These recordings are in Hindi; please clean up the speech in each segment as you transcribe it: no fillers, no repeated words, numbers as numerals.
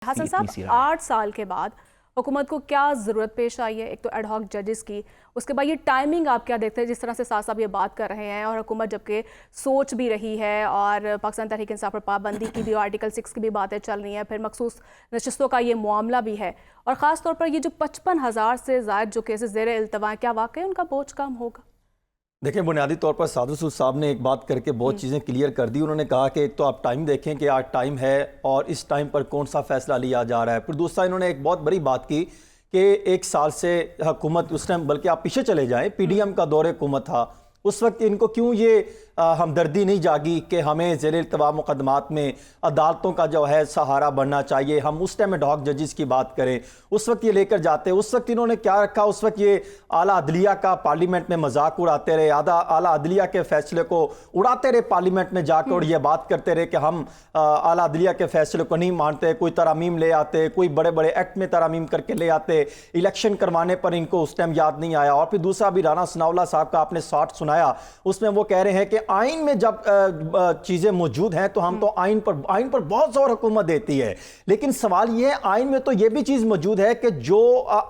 हसन साहब, 8 साल के बाद हुकूमत को क्या ज़रूरत पेश आई है? एक तो एडहॉक जजेस की, उसके बाद ये टाइमिंग आप क्या देखते हैं जिस तरह से साथ साहब ये बात कर रहे हैं, और हुकूमत जबकि सोच भी रही है और पाकिस्तान तहरीक इंसाफ पर पाबंदी की भी, आर्टिकल 6 की भी बातें चल रही हैं, फिर मखसूस नशस्तों का ये मामला भी है, और ख़ास तौर पर ये जो 55,000 से ज़ायद जो केसेस ज़ेर इल्तवा हैं, क्या वाकई उनका बोझ कम होगा? देखिए, बुनियादी तौर पर सादर सूद साहब ने एक बात करके बहुत चीज़ें क्लियर कर दी। उन्होंने कहा कि एक तो आप टाइम देखें कि आज टाइम है और इस टाइम पर कौन सा फैसला लिया जा रहा है। फिर दूसरा इन्होंने एक बहुत बड़ी बात की कि 1 साल से हुकूमत, उस टाइम बल्कि आप पीछे चले जाएं, PDM का दौर हुकूमत था, उस वक्त इनको क्यों ये हमदर्दी नहीं जागी कि हमें ज़ेर इल्तवा मुकदमात में अदालतों का जो है सहारा बनना चाहिए, हम उस टाइम एडहॉक जजेस की बात करें। उस वक्त ये लेकर जाते, उस वक्त इन्होंने क्या रखा, उस वक्त ये आला अदलिया का पार्लियामेंट में मजाक उड़ाते रहे, आला अदलिया के फैसले को उड़ाते रहे पार्लियामेंट में जाकर, और ये बात करते रहे कि हम आला अदलिया के फैसले को नहीं मानते, कोई तरामीम ले आते, कोई बड़े बड़े एक्ट में तरामीम करके ले आते, इलेक्शन करवाने पर इनको उस टाइम याद नहीं आया। और फिर दूसरा भी राना सनाउल्लाह साहब का आपने शॉट सुनाया, उसमें वो कह रहे हैं कि आइन में जब चीजें मौजूद हैं तो हम तो आइन पर बहुत जोर हुकूमत देती है, लेकिन सवाल ये है आइन में तो ये भी चीज मौजूद है कि जो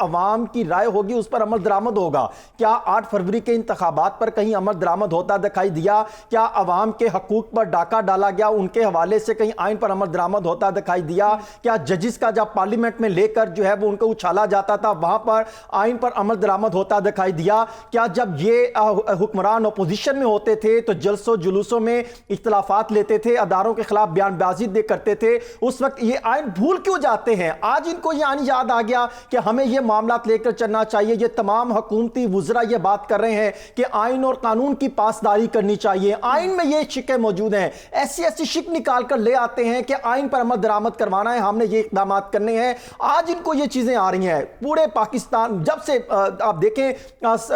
अवाम की राय होगी उस पर अमल दरामद होगा। क्या 8 फरवरी के इंतखाबात पर कहीं अमल दरामद होता दिखाई दिया? क्या अवाम के हकूक पर डाका डाला गया, उनके हवाले से कहीं आइन पर अमल दरामद होता दिखाई दिया? क्या जजिस का जब पार्लियामेंट में लेकर जो है वो उनको उछाला जाता था, वहां पर आइन पर अमल दरामद होता दिखाई दिया? क्या जब ये हुक्मरान अपोजिशन में होते थे तो जलसों जुलूसों में इख्तलाफात लेते थे, अदारों के खिलाफ बयानबाजी करते थे, उस वक्त ये आइन भूल क्यों जाते हैं? आज इनको ये आइन याद आ गया कि हमें ये मामला लेकर चलना चाहिए। ये तमाम हुकूमती वुज़रा ये बात कर रहे हैं कि आइन और कानून की पासदारी करनी चाहिए। आइन में ये शिकें मौजूद हैं, ऐसी ऐसी शिक निकाल कर ले आते हैं कि आइन पर अमल दरामद करवाना है, हमने ये इक़दाम करने हैं। आज इनको ये चीजें आ रही हैं। पूरे पाकिस्तान जब से आप देखें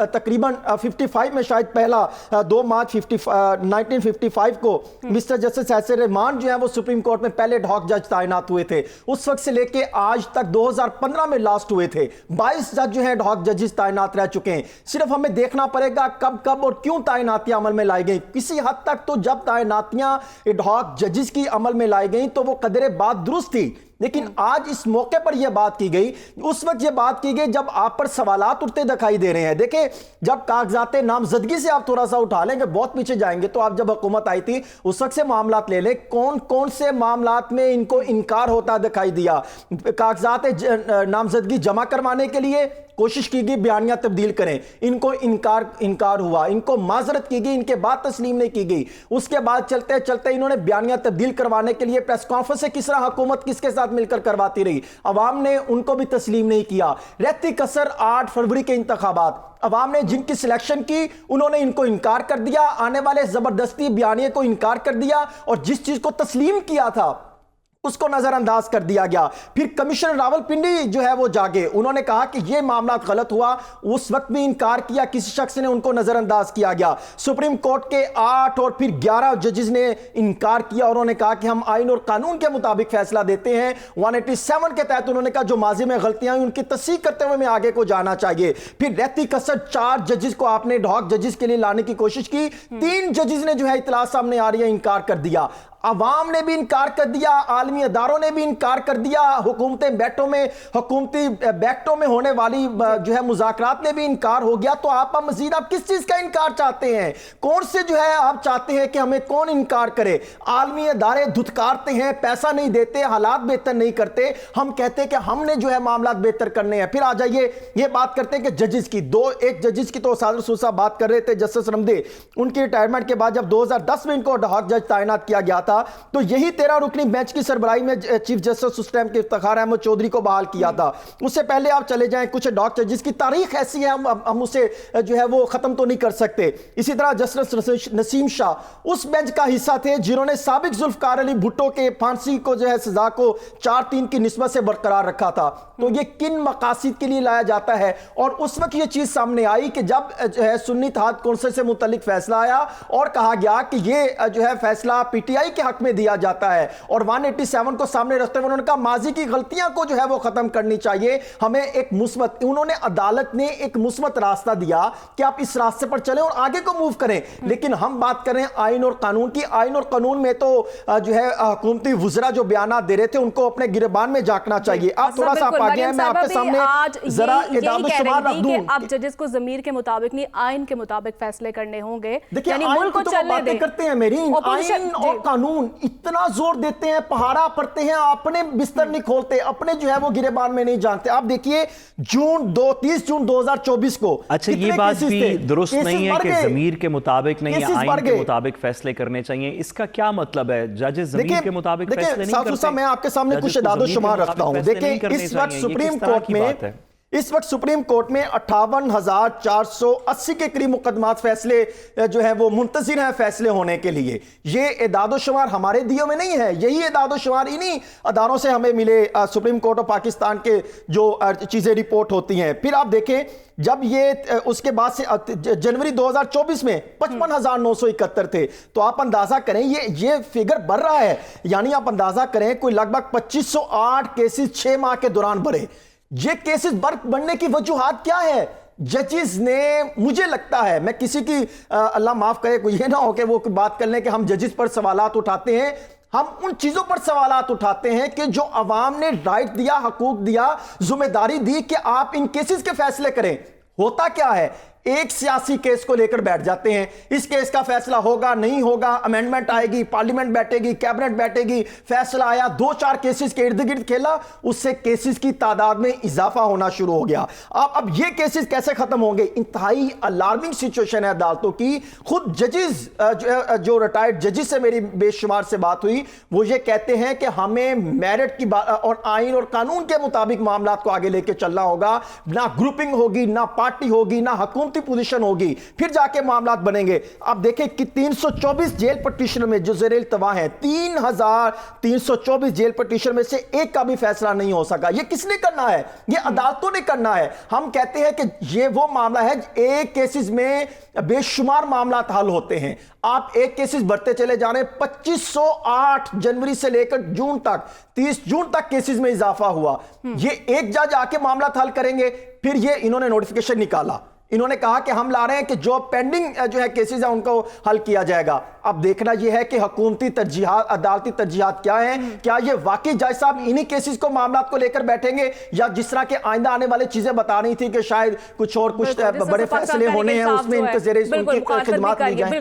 तकरीबन 55 में शायद पहला 2 मार्च 1955 को मिस्टर जस्टिस ऐसे रहमान जो है वो सुप्रीम कोर्ट में पहले एडहॉक जज तैनात हुए थे। उस वक्त से लेके आज तक 2015 में लास्ट हुए थे, 22 जज जो है एडहॉक जजेस तैनात रह चुके हैं। सिर्फ हमें देखना पड़ेगा कब कब और क्यों तैनातियां अमल में लाई गई। किसी हद तक तो जब तैनातियां एडहॉक जजेस की अमल में लाई गई तो वो कदरे बात दुरुस्त थी, लेकिन आज इस मौके पर यह बात की गई, उस वक्त यह बात की गई जब आप पर सवालात उठते दिखाई दे रहे हैं। देखिए, जब कागजात नामजदगी से आप थोड़ा सा उठा लेंगे, बहुत पीछे जाएंगे, तो आप जब हुकूमत आई थी उस वक्त से मामलात ले लें, कौन कौन से मामलात में इनको इनकार होता दिखाई दिया। कागजात नामजदगी जमा करवाने के लिए कोशिश की गई बयानियां तब्दील करें, इनको इनकार हुआ, इनको माजरत की गई, इनके बाद तस्लीम नहीं की गई। उसके बाद चलते चलते इन्होंने बयानियां तब्दील करवाने के लिए प्रेस कॉन्फ्रेंस से किस तरह हुकूमत किसके साथ मिलकर करवाती रही, अवाम ने उनको भी तस्लीम नहीं किया। रहती कसर 8 फरवरी के इंतखाबात, अवाम ने जिनकी सिलेक्शन की उन्होंने इनको इनकार कर दिया, आने वाले जबरदस्ती बयानिए को इनकार कर दिया, और जिस चीज को तस्लीम किया था उसको नजरअंदाज कर दिया गया। फिर कमिश्नर रावलपिंडी जो है वो जागे, उन्होंने कहा कि यह मामला गलत हुआ, उस वक्त भी इनकार किया, किसी शख्स ने उनको नजरअंदाज किया गया। सुप्रीम कोर्ट के 8 और फिर 11 जजेस ने इनकार किया, उन्होंने कहा कि हम आइन और कानून के मुताबिक फैसला देते हैं। 187 के तहत उन्होंने कहा जो माजी में गलतियां हुई उनकी तस्दीक करते हुए मैं आगे को जाना चाहिए। फिर रहती कसर 4 जजेस को आपने एडहॉक जजेस के लिए लाने की कोशिश की, 3 जजेस ने जो है इतला सामने आ रही है इनकार कर दिया, अवाम ने भी इनकार कर दिया, आलमी अदारों ने भी इनकार कर दिया, हुकूमती बैठकों में होने वाली जो है मुज़ाकरात में भी इनकार हो गया। तो आप मजीद आप किस चीज का इनकार चाहते हैं? कौन से जो है आप चाहते हैं कि हमें कौन इनकार करे? आलमी अदारे धुतकारते हैं, पैसा नहीं देते, हालात बेहतर नहीं करते, हम कहते हैं कि हमने जो है मामला बेहतर करने हैं। फिर आ जाइए ये बात करते हैं कि जजेस की, एक जजेस की तो सादर सूद साहब बात कर रहे थे, जस्टिस रमदे, उनकी रिटायरमेंट के बाद जब 2010 में इनको एडहॉक जज तैनात किया गया था तो यही 13 रुकनी बेंच की सरबराही में चीफ जस्टिस उस टाइम के इफ्तिखार अहमद चौधरी को बहाल किया था। उससे पहले आप चले जाएं, कुछ एडहॉक जजेस की तारीख ऐसी है हम उसे जो है वो खत्म तो नहीं कर सकते। इसी तरह जस्टिस नसीम शाह उस बेंच का हिस्सा थे जिन्होंने साबिक जुल्फकार अली भुट्टो के फांसी को जो है सजा को 4-3 की निस्बत से बरकरार रखा था। तो ये किन मकासद के लिए लाया जाता है? और उस वक्त ये चीज सामने आई कि जब जो है सुन्नी इत्तेहाद कौंसिल से मुतल्लिक फैसला आया और कहा गया कि ये जो है फैसला PTI के हक में दिया जाता है। और 187 को सामने रखते हुए उन्होंने कहा माजी की गलतियां को जो है वो खत्म करनी चाहिए, हमें एक मुस्बत, उन्होंने अदालत ने एक मुस्बत रास्ता दिया कि आप इस रास्ते पर चलें और आगे को मूव करें। लेकिन हम बात कर रहे हैं आइन और कानून की। आइन और कानून में तो जो है हुकूमती वुज़रा जो बयान दे रहे थे उनको अपने गिरबान में झांकना चाहिए। आप थोड़ा सा आगे हैं, मैं आपके सामने जरा इदाद-ओ-शुमार रख दूं। अब जजेस को ज़मीर के मुताबिक नहीं, आइन के मुताबिक फैसले करने होंगे। देखिए यानी आइन मुल्क को की तो चलने बातें दें। करते हैं मेरी, आइन और कानून इतना जोर देते हैं, पहाड़ा पड़ते हैं, अपने बिस्तर नहीं खोलते, अपने जो है वो गिरेबान में नहीं जानते। आप देखिए 30 जून 2024 को, अच्छा ये बात भी दुरुस्त नहीं है कि ज़मीर के मुताबिक नहीं, आइन के मुताबिक फैसले करने चाहिए। इसका क्या मतलब है? जजेस ज़मीर के मुताबिक फैसले नहीं करते। मैं आपके सामने कुछ इदाद-ओ-शुमार रखता हूं। देखिए इस वक्त सुप्रीम कोर्ट में 58,480 के करीब मुकदमात फैसले जो है वो मुंतज़िर हैं फैसले होने के लिए। ये इदाद-ओ-शुमार हमारे दियों में नहीं है, यही इदाद-ओ-शुमार इन्हीं अदारों से हमें मिले, सुप्रीम कोर्ट ऑफ पाकिस्तान के जो चीजें रिपोर्ट होती हैं। फिर आप देखें जब ये उसके बाद से जनवरी 2024 में 55,971 थे, तो आप अंदाजा करें ये फिगर बढ़ रहा है। यानी आप अंदाजा करें कोई लगभग 2508 केसेस 6 माह के दौरान बढ़े। ये केसेस बढ़ने की वजूहात क्या है? जजेस ने, मुझे लगता है, मैं किसी की अल्लाह माफ करे कोई ये ना हो कि वो बात कर लें कि हम जजेस पर सवालात उठाते हैं। हम उन चीजों पर सवालात उठाते हैं कि जो अवाम ने राइट दिया, हकूक दिया, जिम्मेदारी दी कि आप इन केसेस के फैसले करें। होता क्या है, एक सियासी केस को लेकर बैठ जाते हैं, इस केस का फैसला होगा नहीं होगा, अमेंडमेंट आएगी, पार्लियामेंट बैठेगी, कैबिनेट बैठेगी, फैसला आया, 2-4 केसेस के इर्द गिर्द खेला, उससे केसेस की तादाद में इजाफा होना शुरू हो गया। अब ये केसेस कैसे खत्म होंगे? इंतहाई अलार्मिंग सिचुएशन है अदालतों की। खुद जजेस जो रिटायर्ड जजेस से मेरी बेशुमार से बात हुई, वो ये कहते हैं कि हमें मेरिट की बात और आइन और कानून के मुताबिक मामला को आगे लेके चलना होगा। ना ग्रुपिंग होगी, ना पार्टी होगी, ना हुकूमती पोजीशन होगी, फिर जाके मामलात बनेंगे। आप देखें कि 324 जेल पटिशन में जो ज़ेर इल्तवा है, 3,324 जेल पटिशन में से एक का भी फैसला नहीं हो सका। ये किसने करना है? ये अदालतों ने करना है। हम कहते हैं कि ये वो मामला है, एक केसेस में बेशुमार मामलात हल होते हैं। आप एक केसेस बढ़ते चले जा रहे हैं। 2508 जनवरी से लेकर जून तक, 30 जून तक केसेस में इजाफा हुआ। ये एक जज आके मामला हल करेंगे। फिर ये इन्होंने नोटिफिकेशन निकाला, इन्होंने कहा कि हम ला रहे हैं कि जो पेंडिंग जो है केसेस है उनको हल किया जाएगा। अब देखना यह है कि हुकूमती तरजीहात, अदालती तरजीहात क्या है। क्या ये वाकई जज साहब इन्हीं केसेस को, मामलात को लेकर बैठेंगे, या जिस तरह के आइंदा आने वाली चीजें बता रही थी कि शायद कुछ और कुछ बड़े फैसले होने हैं, उसमें इनके ज़रिए उनकी खिदमत नहीं जाए।